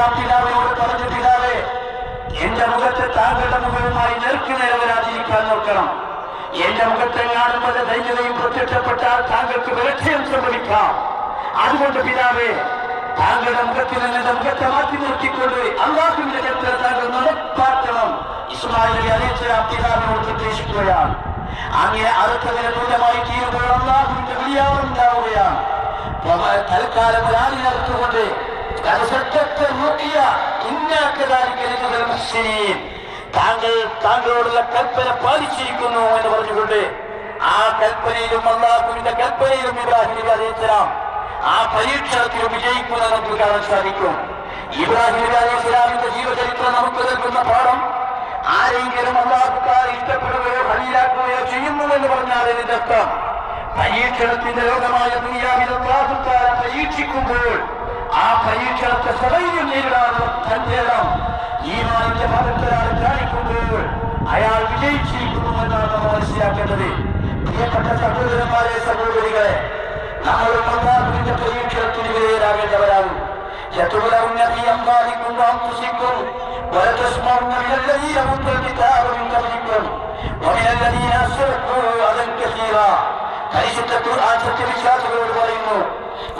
പിതാവിനോട് പറഞ്ഞു, പിതാവേ, എന്റെ മുഖത്ത് താങ്കളുടെ മുഖവുമായി നേർക്കുനേരെ വരാതിരിക്കാൻ നോക്കണം. എന്റെ മുഖത്തെങ്ങാനും പല ധൈര്യതയും പ്രത്യക്ഷപ്പെട്ടാൽ താങ്കൾക്ക് വിലക്ഷയം സംഭവിക്കാം. അതുകൊണ്ട് പിതാവേ, താങ്കളുടെ മുഖത്തിൽ നിന്ന് എന്റെ മുഖത്തെ മാറ്റി നിർത്തിക്കൊണ്ട് അള്ളാഹുവിന്റെ ജനത്തിൽ താങ്കൾ നടപ്പാക്കണം. ഇസ്മായിൽ നബി അലൈഹിസ്സലാം പിതാവിനോട് നിർദ്ദേശിക്കുകയാണ്. അങ്ങനെ അറുത്തതിന് തുല്യമായി തീരുമ്പോൾ അള്ളാഹുവിന്റെ വിളിയാവുണ്ടാവുകയാണ്. തൽക്കാലം ഒരാളിനറുത്തുകൊണ്ട് താങ്കളോടുള്ള കൽപ്പന പാലിച്ചിരിക്കുന്നു എന്ന് പറഞ്ഞുകൊണ്ട് ആ കൽപ്പനയിലും അള്ളാഹുവിന്റെ കൽപ്പനയിലും ഇബ്രാഹിം നബി അലൈഹിസ്സലാം ആ പരീക്ഷണത്തിൽ വിജയിക്കുന്നത് നമുക്ക് കാണാൻ സാധിക്കും. ഇബ്രാഹിം നബി അലൈഹിസ്സലാമിന്റെ ജീവചരിത്രം നമുക്ക് നൽകുന്ന പാഠം, ആരെങ്കിലും അള്ളാഹുക്കാർ ഇഷ്ടപ്പെടുകയോ ഹലീലാക്കുകയോ ചെയ്യുന്നുവെന്ന് പറഞ്ഞാൽ ഇതിന്റെ അർത്ഥം പരീക്ഷണത്തിന്റെ ലോകമായ ദുനിയാവിൽ അള്ളാഹുക്കാരെ പരീക്ഷിക്കുമ്പോൾ ആ പരീക്ഷണത്തെ സദൈര്യം നേരിടാനുള്ള സന്ദേഹം ഈമാനിന്റെ ഭാഗത്തൊരാൾ കാണിക്കുമ്പോൾ അയാൾ വിജയിച്ചിരിക്കുന്നു എന്നാണ് നമ്മൾ മനസ്സിലാക്കേണ്ടത്. പ്രിയപ്പെട്ട സഹോദരന്മാരെ, സഹോദരികളെ, നമ്മളും അള്ളാഹുവിന്റെ പരീക്ഷണത്തിന് വിധേയരാകേണ്ടവരാകും. يتبلون في أموالكم وأنفسكم ولتسمعن من الذين أوتوا الكتاب من قبلكم ومن الذين أشركوا أذى كثيرا. പരിശുദ്ധ ഖുർആൻ സത്യവിശ്വാസികളോട് പറയുന്നു,